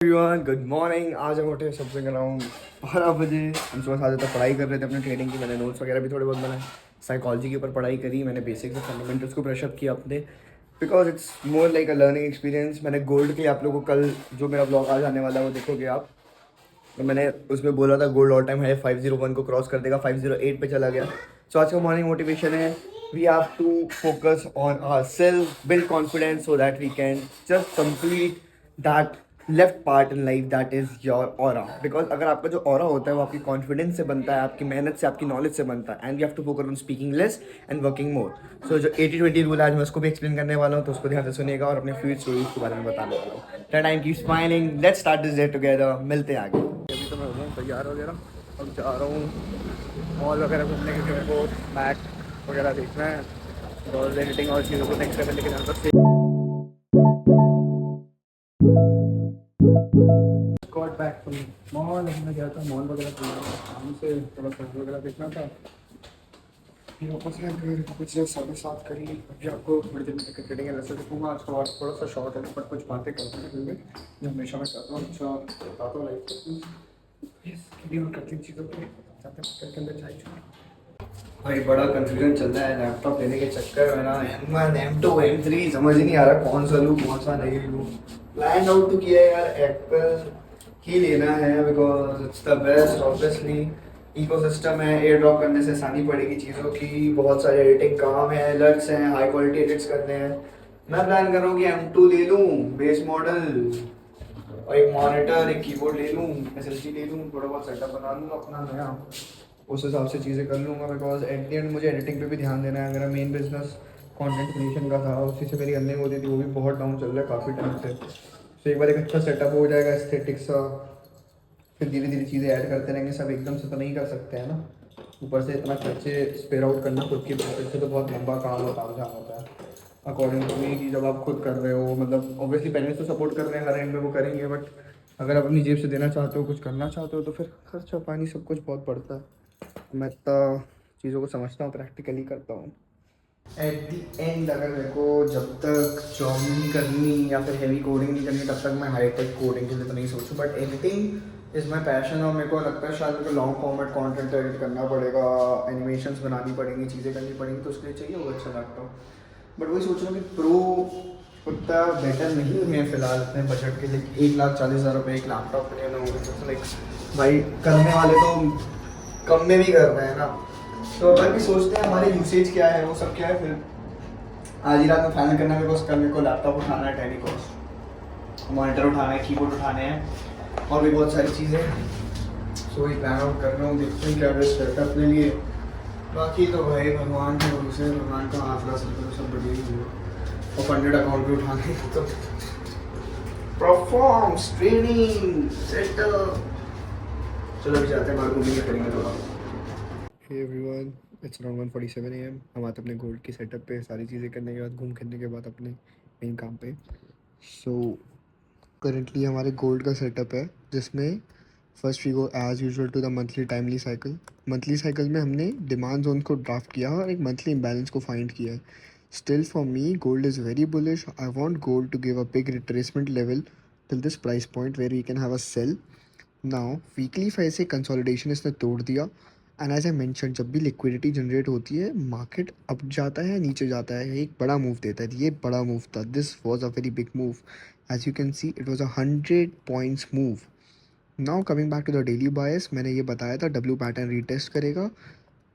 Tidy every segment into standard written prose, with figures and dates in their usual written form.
Everyone good morning. आज हम उठे सबसे अराउंड 12 बजे। हम सुबह 7 बजे तक पढ़ाई कर रहे थे अपने ट्रेडिंग की। मैंने नोट्स वगैरह भी थोड़े बहुत बनाए। साइकोलॉजी के ऊपर पढ़ाई करी मैंने, बेसिक्स और फंडामेंटल्स को ब्रश अप किया अपने, because it's more like a learning experience. मैंने गोल्ड के लिए आप लोगों को कल जो मेरा ब्लॉग आज आने वाला है वो देखोगे आप। तो मैंने उसमें बोला था गोल्ड ऑल टाइम हाई 501 को क्रॉस कर देगा, 508 पे चला गया। सो आज का मॉर्निंग मोटिवेशन है, we have to focus on our self, build confidence so that we can just complete that left part in life, that is your aura. Because अगर आपका जो ऑरा होता है वो आपकी कॉन्फिडेंस से बनता है, आपकी मेहनत से, आपकी नॉलेज से बनता है। And you have to focus on speaking less and working more. So जो 80-20 रूल आज मैं उसको भी एक्सप्लेन करने वाला हूँ, तो उसको ध्यान से सुनिएगा और अपने फ्यूचर स्टोरीज के बारे में बताने वाला हूँ। Time keep smiling, let's start this day together. मिलते हैं आगे। अभी तो मैं हो गया हूँ तैयार वगैरह, अब जा रहा हूँ मॉल वगैरह घूमने, क्योंकि मेरे को बैग वगैरह देखना है और एडिटिंग और चीज़ों को नेक्स्ट लेवल लेके जाना था। Got back from mall. मैं गया था मॉल वगैरह काम से, थोड़ा सा वगैरह देखना था। फिर वापस आया घर, कुछ 7:30 करी। अभी आपको थोड़ी देर में क्रिकेटिंग है वैसे देखूँगा। आज तो आज थोड़ा सा शॉर्ट है बट कुछ बातें करते हैं फिर जो हमेशा मैं करता हूँ। अच्छा बताता हूँ लाइक करती हूँ चीज़ों पर जाते हैं के अंदर चाय। भाई बड़ा कंफ्यूजन चल रहा है लैपटॉप लेने के चक्कर में ना। M1 M2 M3 समझ ही नहीं आ रहा कौन सा लूँ कौन सा नहीं लूँ। प्लान आउट तो किया है यार, एप्पल ही लेना है because it's the best. Obviously ecosystem है, एयर ड्रॉप करने से आसानी पड़ेगी चीज़ों की। बहुत सारे एडिटिंग काम है, अलर्ट्स हैं, हाई क्वालिटी एडिट्स करने हैं। मैं प्लान कर रहा हूँ कि M2 ले लूँ बेस मॉडल, और एक मॉनिटर एक कीबोर्ड ले लूँ, SSD ले लूँ, थोड़ा बहुत सेटअप बना लूँगा अपना नया, उस हिसाब से चीज़ें कर लूँगा। बिकॉज एट द एंड मुझे एडिटिंग पे भी ध्यान देना है। मेरा मेन बिजनेस कंटेंट क्रिएशन का था, उसी से मेरी अर्निंग होती थी, वो भी बहुत डाउन चल रहा है काफ़ी टाइम से। तो एक बार एक अच्छा सेटअप हो जाएगा एस्थेटिक सा, फिर धीरे धीरे चीज़ें ऐड करते रहेंगे। सब एकदम से तो नहीं कर सकते हैं ना, ऊपर से इतना खर्चे स्पेयर आउट करना खुद की पॉकेट से तो बहुत लंबा काम होता है। अकॉर्डिंग टू मी कि जब आप खुद कर रहे हो, मतलब ऑब्वियसली पेरेंट्स तो सपोर्ट कर रहे हैं हर एंड में, वो करेंगे, बट अगर आप अपनी जेब से देना चाहते हो, कुछ करना चाहते हो, तो फिर खर्चा पानी सब कुछ बहुत पड़ता है। मैं तो चीज़ों को समझता हूँ, प्रैक्टिकली करता हूँ। एट दी एंड अगर मेरे को जब तक जॉब नहीं करनी या फिर हैवी कोडिंग नहीं करनी, तब तक मैं हाई टेक कोडिंग के लिए तो नहीं सोचूं। But editing is my passion, और मेरे को लगता है शायद मेरे को लॉन्ग फॉर्मेट कंटेंट एडिट करना पड़ेगा, एनिमेशंस बनानी पड़ेंगी, चीज़ें करनी पड़ेंगी, तो उसके लिए चाहिए होगा अच्छा लैपटॉप। बट वही सोच रहा हूँ कि प्रो उतना बेटर नहीं है फिलहाल अपने बजट के लिए। 1,40,000 रुपये एक लैपटॉप के लिए ना होगा, लाइक भाई करने वाले तो कम में भी कर रहे हैं ना। तो अपन भी सोचते हैं हमारे यूसेज क्या है, वो सब क्या है, फिर आज ही रात में फाइनल करना है। बिकॉज कल मेरे को लैपटॉप उठाना है, टेलीकॉस मॉनिटर उठाना है, कीबोर्ड उठाने हैं, और भी बहुत सारी चीज़ें। सो वही प्लान आउट कर रहा हूँ, देखते हैं क्या बेस्ट रहता है अपने लिए। बाकी तो भाई भगवान के भरोसे, भगवान का हाथ रहा तो सब बढ़िया ही हुआ। और फंडेड अकाउंट भी उठाने हैं तो परफॉर्म्स ट्रेनिंग सेटअप। चलो अभी जाते हैं बाहर, घूमेंगे करेंगे थोड़ा। Hey everyone, it's around 1:47 AM। हम आते अपने गोल्ड की सेटअप पे, सारी चीज़ें करने के बाद, घूम फिरने के बाद अपने मेन काम पे। सो करेंटली हमारे गोल्ड का सेटअप है, जिसमें first we go as usual to the monthly timely cycle. Monthly cycle में हमने डिमांड जोन को ड्राफ्ट किया और एक मंथली इम्बैलेंस को फाइंड किया है। Still for me gold is very bullish. I want gold to give a big retracement level till this price point where you can have a sell. Now weekly five से consolidation इसने तोड़ दिया। And as I mention, जब भी liquidity generate होती है, market up जाता है नीचे जाता है, एक बड़ा मूव देता है। ये बड़ा मूव था, this was a very big move. As you can see it was 100 points move. Now coming back to the daily bias, मैंने ये बताया था डब्ल्यू पैटर्न रीटेस्ट करेगा,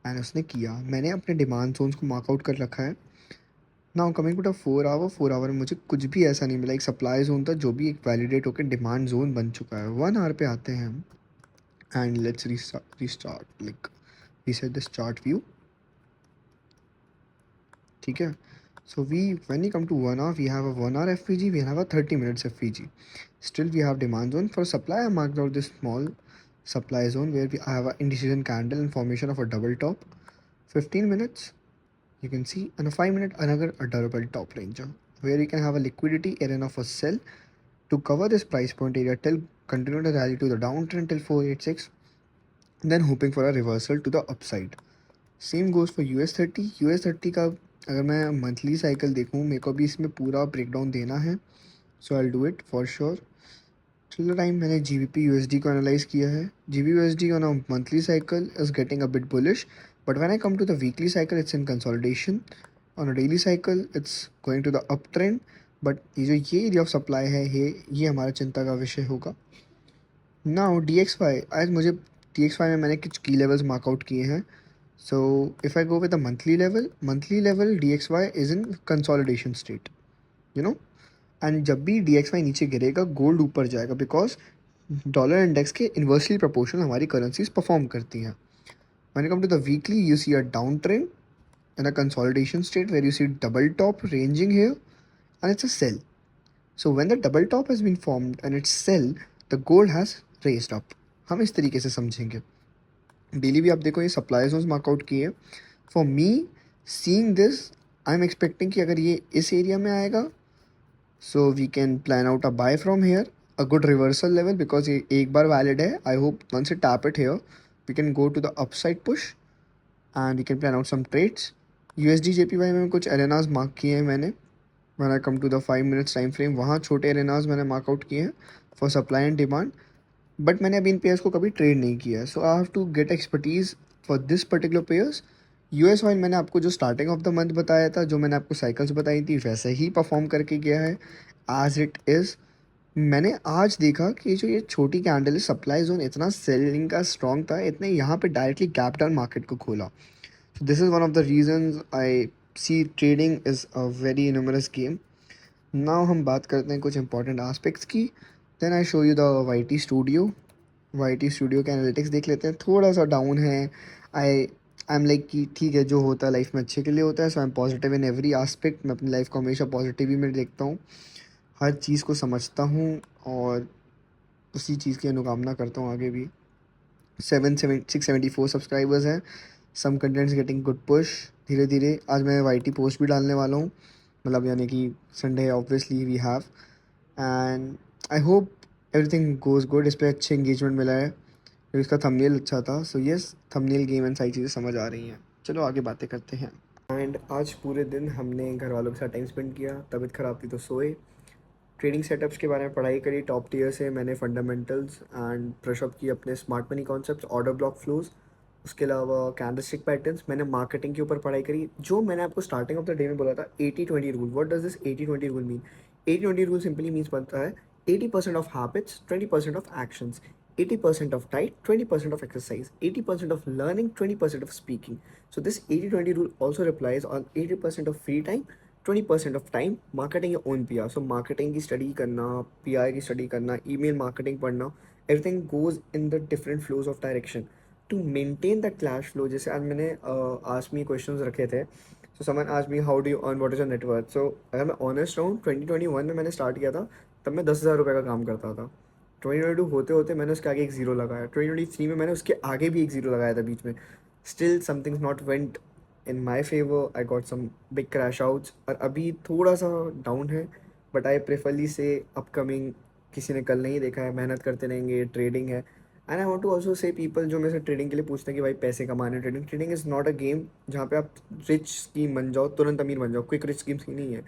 एंड उसने किया। मैंने अपने डिमांड जोन्स को मार्कआउट कर रखा है। Now coming to the 4 hour में मुझे कुछ भी ऐसा नहीं मिला। एक सप्लाई जोन था जो भी एक वैलिडेट होकर डिमांड जोन बन चुका है। 1 आवर पे आते हैं हम, and let's restart like reset this chart view. ठीक है, so we when we come to 1 hour, we have a 1 hour FVG, we have a 30 minutes FVG. Still we have demand zone for supply. I marked out this small supply zone where I have a indecision candle and formation of a double top. 15 minutes you can see, and a 5 minute another a double top ranger where you can have a liquidity area of a sell to cover this price point area till continue the rally to the downtrend till 486, then hoping for a reversal to the upside. Same goes for US30 का अगर मैं monthly cycle देखूँ, मेरे को भी इसमें पूरा break down देना है। So I will do it for sure. Till the time मैंने GBP USD को एनालाइज किया है. GBP USD on a monthly cycle is getting a bit bullish, but when I come to the weekly cycle, it's in consolidation. On a daily cycle, it's going to the uptrend. But ये area of supply है, ये हमारा चिंता का विषय होगा. Now DXY, आज मुझे DXY में मैंने कुछ की लेवल्स मार्कआउट किए हैं. So if I go with the monthly level DXY is in consolidation state, you know. And जब भी DXY नीचे गिरेगा, गोल्ड ऊपर जाएगा, बिकॉज डॉलर इंडेक्स के इन्वर्सली प्रोपोर्शनल हमारी करेंसीज परफॉर्म करती हैं. When come to the weekly, you see a down trend in a consolidation state where you see double top ranging here, and it's a sell. So when the double top has been formed and it's sell, the gold has raised up. हम इस तरीके से समझेंगे. Daily भी आप देखो ये supply zones mark out किए. For me seeing this, I am expecting कि अगर ये इस एरिया में आएगा, so we can plan out a buy from here, a good reversal level, because ये एक बार वैलिड है. I hope once it tap it here, we can go to the upside push and we can plan out some trades. USD JPY में कुछ areas mark किए हैं मैंने. When I come to the 5 minutes time frame, वहाँ छोटे areas मैंने mark out किए हैं for supply and demand. But मैंने अभी इन पेयर्स को कभी ट्रेड नहीं किया है, so I have to get expertise for this particular pairs. US oil मैंने आपको जो स्टार्टिंग ऑफ द मंथ बताया था, जो मैंने आपको साइकिल्स बताई थी, वैसे ही परफॉर्म करके गया है एज इट इज़. मैंने आज देखा कि जो ये छोटी कैंडल है, सप्लाई जोन इतना सेलिंग का स्ट्रॉन्ग था, इतने यहाँ पे डायरेक्टली गैप डाउन मार्केट को खोला. So this is one of the reasons I see trading is a very numerous game. Now हम बात करते हैं कुछ important aspects की. Then I show you the YT Studio. YT Studio के analytics देख लेते हैं. थोड़ा सा डाउन है. आई एम लाइक कि ठीक है, जो होता है लाइफ में अच्छे के लिए होता है. So I am positive in every aspect. मैं अपनी लाइफ को हमेशा पॉजिटिव ही में देखता हूँ, हर चीज़ को समझता हूँ और उसी चीज़ की अनुकामना करता हूँ आगे भी. 674 सब्सक्राइबर्स हैं. सम कंटेंट्स गेटिंग गुड पुश. धीरे धीरे आज मैं YT पोस्ट भी डालने वाला हूँ, मतलब यानी कि Sunday obviously we have. And I hope everything goes good. इस पर अच्छे इंगेजमेंट मिला है क्योंकि इसका थंबनेल अच्छा था. So yes, thumbnail game and सारी चीज़ें समझ आ रही हैं. चलो आगे बातें करते हैं. एंड आज पूरे दिन हमने घर वालों के साथ टाइम स्पेंड किया. तबीयत ख़राब थी तो सोए. ट्रेडिंग सेटअप्स के बारे में पढ़ाई करी. टॉप टियर से मैंने फंडामेंटल्स एंड ब्रशअप की अपने smart money concepts, order block flows. उसके अलावा कैंडलस्टिक पैटर्न्स. मैंने मार्केटिंग के ऊपर पढ़ाई करी. जो मैंने आपको स्टार्टिंग ऑफ द डे में बोला था, 80-20 rule. What does this 80-20 rule mean? 80-20 rule simply means बनता है 80% of habits, 20% of actions, 80% of diet, 20% of exercise, 80% of learning, 20% of speaking. So this 80-20 rule also applies on 80% of free time, 20% of time marketing your own PR. So marketing की study करना, PR की study करना, email marketing पढ़ना, everything goes in the different flows of direction to maintain that cash flow. जैसे आज मैंने ask me questions रखे थे. So someone asked me how do you earn, what is your net worth. So अगर मैं honest रहूँ, 2021 में मैंने start किया था, तब मैं 10,000 रुपये का काम करता था. 2022 होते होते मैंने उसके आगे एक ज़ीरो लगाया. 2023 में मैंने उसके आगे भी एक ज़ीरो लगाया था बीच में. Still somethings not went in my favour. I got some big crash outs और अभी थोड़ा सा डाउन है. But I preferably say upcoming, किसी ने कल नहीं देखा है, मेहनत करते रहेंगे, ट्रेडिंग है. And I want to also say people जो मेरे से ट्रेडिंग के लिए पूछते हैं कि भाई पैसे कमाने, trading is not a game जहाँ पे आप रिच स्कीम बन जाओ, तुरंत अमीर बन जाओ. क्विक रिच स्कीम्स की नहीं है.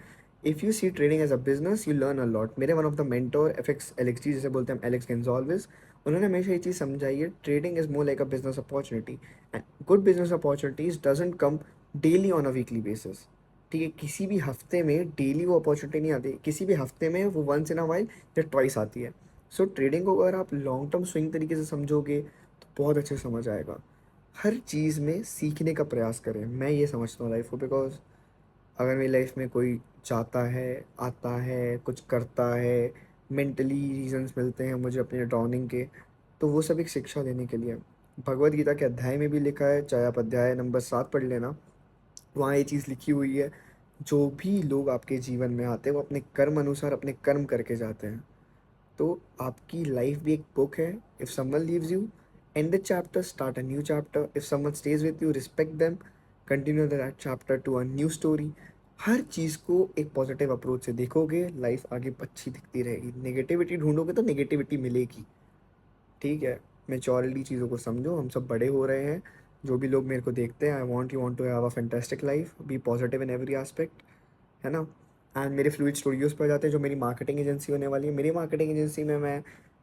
If you see trading as a business, you learn a lot. मेरे one of the mentor FX Alex, जैसे बोलते हैं एलेक्स गेंजॉल्विस, उन्होंने हमेशा ये चीज़ समझाई है, trading is more like a business opportunity. And good business opportunities doesn't come daily on a weekly basis. ठीक है, किसी भी हफ्ते में डेली वो अपॉर्चुनिटी नहीं आती. किसी भी हफ्ते में वो वंस इन अ वाइल या ट्वाइस आती है. सो ट्रेडिंग को अगर आप लॉन्ग टर्म स्विंग तरीके से समझोगे तो बहुत अच्छे से समझ आएगा. हर चीज़ में सीखने का प्रयास करें, मैं ये समझता हूँ लाइफ को. बिकॉज अगर मेरी लाइफ में कोई जाता है, आता है, कुछ करता है, मेंटली रीजंस मिलते हैं मुझे अपने ड्राउनिंग के, तो वो सब एक शिक्षा देने के लिए. भगवद गीता के अध्याय में भी लिखा है, चाहे आप अध्याय नंबर 7 पढ़ लेना, वहाँ ये चीज़ लिखी हुई है, जो भी लोग आपके जीवन में आते हैं वो अपने कर्म अनुसार अपने कर्म करके जाते हैं. तो आपकी लाइफ भी एक बुक है. If someone leaves you, end the chapter, start a new chapter. If someone stays with you, respect them, continue that chapter to a new story. हर चीज़ को एक पॉजिटिव अप्रोच से देखोगे, लाइफ आगे अच्छी दिखती रहेगी. नेगेटिविटी ढूंढोगे तो नेगेटिविटी मिलेगी. ठीक है, मेचोरिटी चीज़ों को समझो. हम सब बड़े हो रहे हैं. जो भी लोग मेरे को देखते हैं, I want you want to have a fantastic life, be positive in every aspect, है ना. एंड मेरे फ्लूइड स्टूडियोज़ पर जाते हैं, जो मेरी मार्केटिंग एजेंसी होने वाली है. मेरी मार्केटिंग एजेंसी में मैं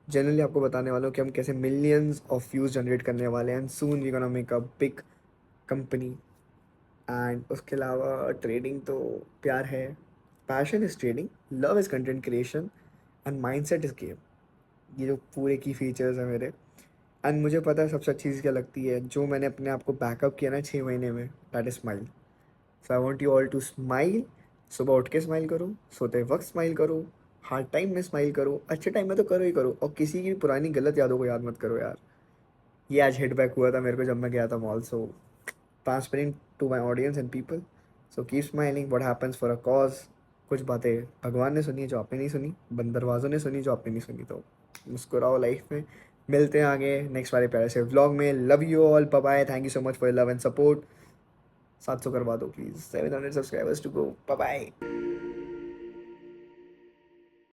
जनरली आपको बताने वाला हूँ कि हम कैसे मिलियंस ऑफ व्यूज़ जनरेट करने वाले हैं, and soon we gonna make a big company. And उसके अलावा ट्रेडिंग तो प्यार है, passion is trading, love is content creation, and mindset is game. ये जो पूरे की फीचर्स हैं मेरे। एंड मुझे पता है सबसे अच्छी चीज़ क्या लगती है, जो मैंने अपने आप को बैकअप किया ना 6 महीने में, that is smile. So I want you all to smile. सुबह उठ के स्माइल करो, सोते वक्त स्माइल करो, हार्ड टाइम में स्माइल करो, अच्छे टाइम में तो करो ही करो, और किसी की भी पुरानी गलत यादों को याद मत करो यार। ये आज हिट बैक हुआ था मेरे को जब मैं गया था mall. So transparent to my audience and people, so keep smiling, what happens for a cause. कुछ बातें भगवान ने सुनी जो आपने नहीं सुनी, बंदरवाजों ने सुनी जो आपने नहीं सुनी, तो मुस्कुराओ लाइफ में। मिलते हैं आगे नेक्स्ट वाले प्यारे से व्लॉग में। Love you all, bye bye, thank you so much for love and support. 700 करवा दो please, 700 subscribers to go, bye bye.